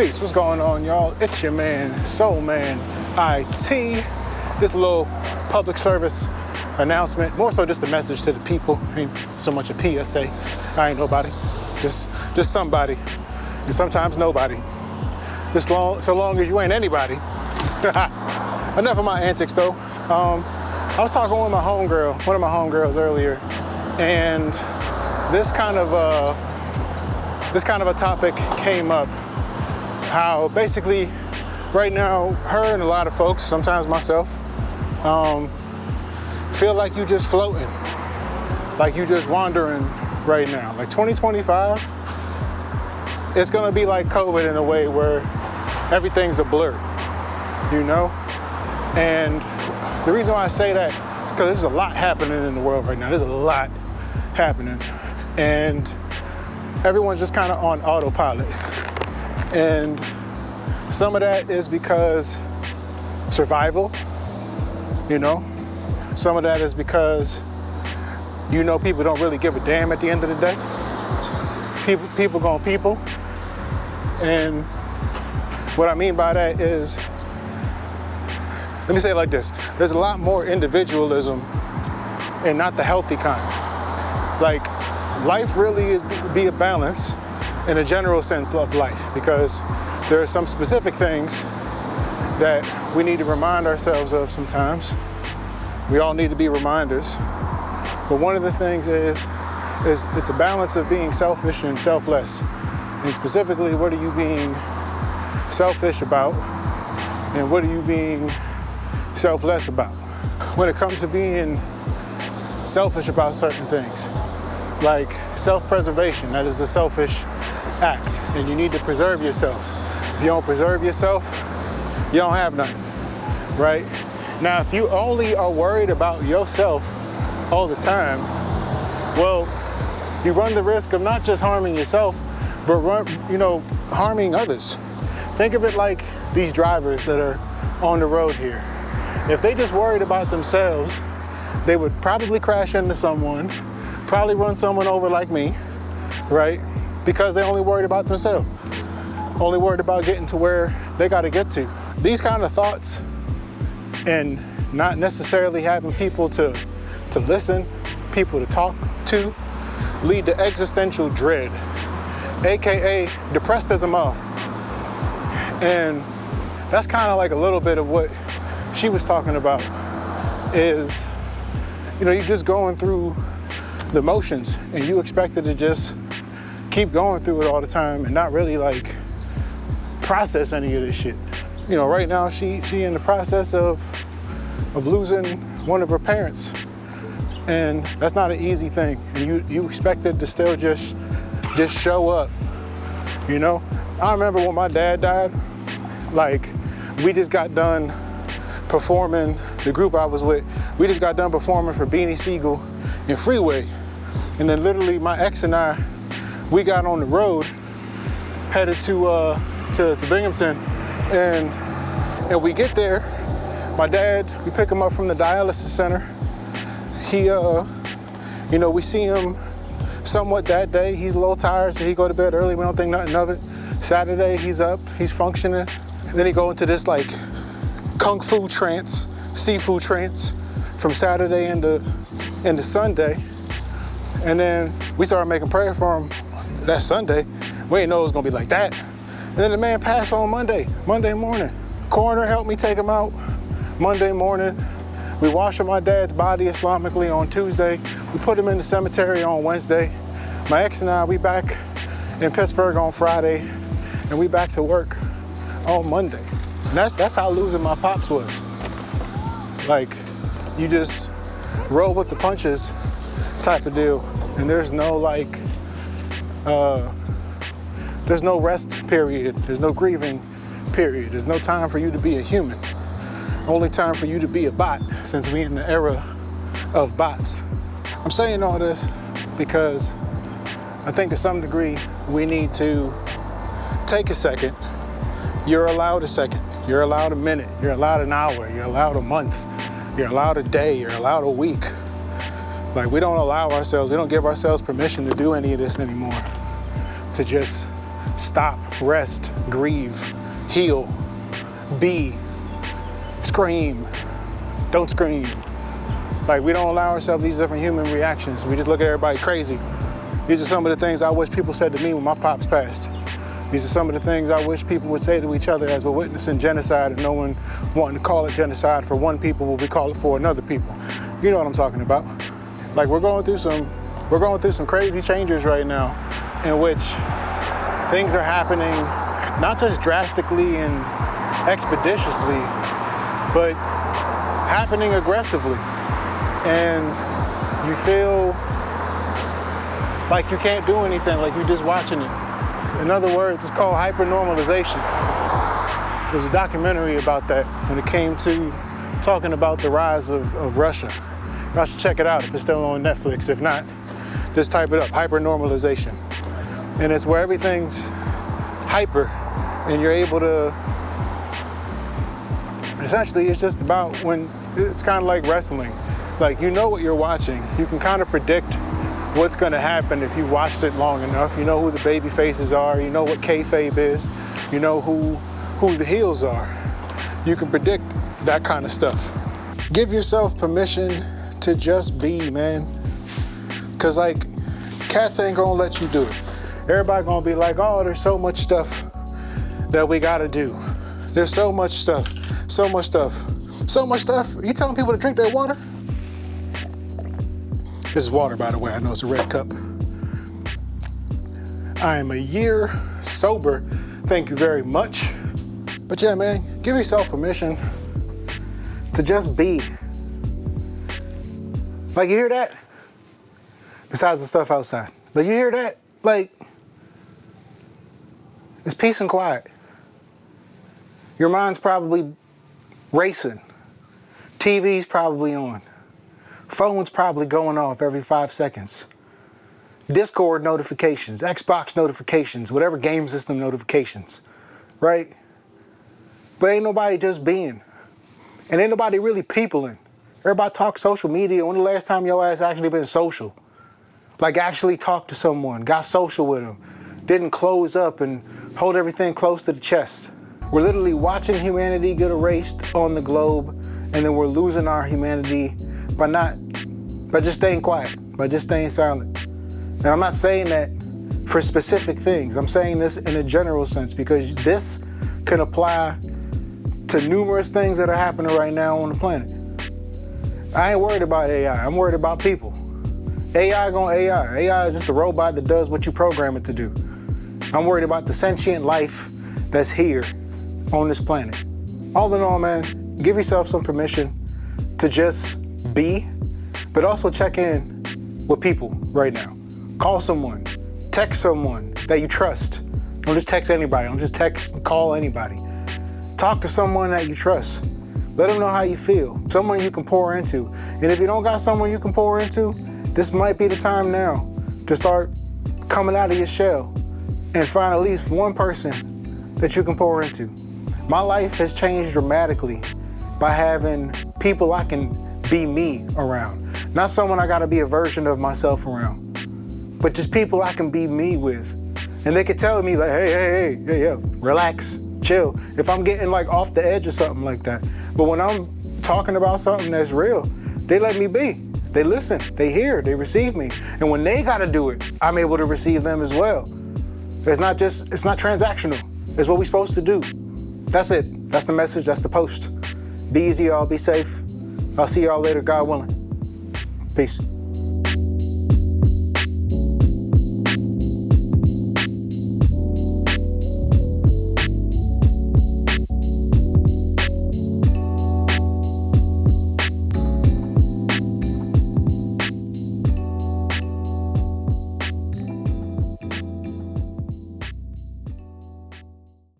Peace, what's going on, y'all? It's your man, SoulMan IT. This little public service announcement, more so just a message to the people. Ain't so much a PSA. I ain't nobody, just somebody, and sometimes nobody. So long as you ain't anybody. Enough of my antics, though. I was talking with my homegirl, one of my homegirls earlier, and this kind of a topic came up. How basically, right now, her and a lot of folks, sometimes myself, feel like you just floating, like you just wandering right now. Like 2025, it's gonna be like COVID in a way where everything's a blur, you know? And the reason why I say that is because there's a lot happening in the world right now. There's a lot happening, and everyone's just kind of on autopilot. And some of that is because survival, you know? Some of that is because, you know, people don't really give a damn at the end of the day. People gonna people. And what I mean by that is, let me say it like this. There's a lot more individualism and not the healthy kind. Like, life really is be a balance in a general sense of life, because there are some specific things that we need to remind ourselves of sometimes. We all need to be reminders. But one of the things is it's a balance of being selfish and selfless. And specifically, what are you being selfish about, and what are you being selfless about? When it comes to being selfish about certain things, like self-preservation, that is a selfish act, and you need to preserve yourself. If you don't preserve yourself, you don't have nothing, right? Now, if you only are worried about yourself all the time, well, you run the risk of not just harming yourself, but harming others. Think of it like these drivers that are on the road here. If they just worried about themselves, they would probably crash into someone, probably run someone over like me, right? Because they only worried about themselves, only worried about getting to where they got to get to. These kind of thoughts, and not necessarily having people to listen, people to talk to, lead to existential dread, AKA depressed as a muff. And that's kind of like a little bit of what she was talking about is, you're just going through the motions, and you expected to just keep going through it all the time and not really like process any of this shit. Right now she in the process of losing one of her parents, and that's not an easy thing. And you expected to still just show up, I remember when my dad died, like, we just got done performing, the group I was with, we just got done performing for Beanie Siegel in Freeway. And then literally my ex and I, we got on the road, headed to Binghamton, and we get there. My dad, we pick him up from the dialysis center. He, we see him somewhat that day. He's a little tired, so he go to bed early. We don't think nothing of it. Saturday, he's up, he's functioning. And then he go into this like kung fu trance, seafood trance from Saturday into Sunday. And then we started making prayer for him that Sunday. We didn't know it was gonna be like that. And then the man passed on Monday morning. Coroner helped me take him out Monday morning. We washed my dad's body Islamically on Tuesday. We put him in the cemetery on Wednesday. My ex and I, we back in Pittsburgh on Friday, and we back to work on Monday. And that's how losing my pops was. Like, you just roll with the punches type of deal. And there's no there's no rest period. There's no grieving period. There's no time for you to be a human. Only time for you to be a bot, since we're in the era of bots. I'm saying all this because I think to some degree we need to take a second. You're allowed a second. You're allowed a minute. You're allowed an hour. You're allowed a month. You're allowed a day. You're allowed a week. Like, we don't allow ourselves, we don't give ourselves permission to do any of this anymore. To just stop, rest, grieve, heal, be, scream, don't scream. Like, we don't allow ourselves these different human reactions. We just look at everybody crazy. These are some of the things I wish people said to me when my pops passed. These are some of the things I wish people would say to each other as we're witnessing genocide and no one wanting to call it genocide for one people while we call it for another people. You know what I'm talking about. Like, we're going through some crazy changes right now in which things are happening not just drastically and expeditiously, but happening aggressively. And you feel like you can't do anything, like you're just watching it. In other words, it's called hypernormalization. There's a documentary about that when it came to talking about the rise of Russia. Y'all should check it out if it's still on Netflix. If not, just type it up, hypernormalization. And it's where everything's hyper and you're able to, essentially it's just about when, it's kind of like wrestling. Like, you know what you're watching. You can kind of predict what's going to happen if you've watched it long enough. You know who the baby faces are. You know what kayfabe is. You know who the heels are. You can predict that kind of stuff. Give yourself permission to just be, man. Because, like, cats ain't going to let you do it. Everybody going to be like, oh, there's so much stuff that we got to do. There's so much stuff, so much stuff, so much stuff. Are you telling people to drink their water? This is water, by the way. I know it's a red cup. I am a year sober. Thank you very much. But yeah, man, give yourself permission to just be. Like, you hear that? Besides the stuff outside. But you hear that? Like, it's peace and quiet. Your mind's probably racing. TV's probably on. Phone's probably going off every 5 seconds. Discord notifications, Xbox notifications, whatever game system notifications, right? But ain't nobody just being. And ain't nobody really peopling. Everybody talk social media. When the last time your ass actually been social? Like, actually talked to someone, got social with them, didn't close up and hold everything close to the chest. We're literally watching humanity get erased on the globe, and then we're losing our humanity by just staying quiet, by just staying silent. And I'm not saying that for specific things. I'm saying this in a general sense because this can apply to numerous things that are happening right now on the planet. I ain't worried about AI. I'm worried about people. AI gonna AI. AI is just a robot that does what you program it to do. I'm worried about the sentient life that's here on this planet. All in all, man, give yourself some permission to just be, but also check in with people right now. Call someone, text someone that you trust. Don't just text anybody, don't just text, call anybody. Talk to someone that you trust. Let them know how you feel, someone you can pour into. And if you don't got someone you can pour into, this might be the time now to start coming out of your shell and find at least one person that you can pour into. My life has changed dramatically by having people I can be me around. Not someone I gotta be a version of myself around, but just people I can be me with. And they could tell me like, hey, relax, chill. If I'm getting like off the edge or something like that. But when I'm talking about something that's real, they let me be. They listen, they hear, they receive me. And when they gotta do it, I'm able to receive them as well. It's not transactional. It's what we're supposed to do. That's it. That's the message, that's the post. Be easy, y'all, be safe. I'll see y'all later, God willing. Peace.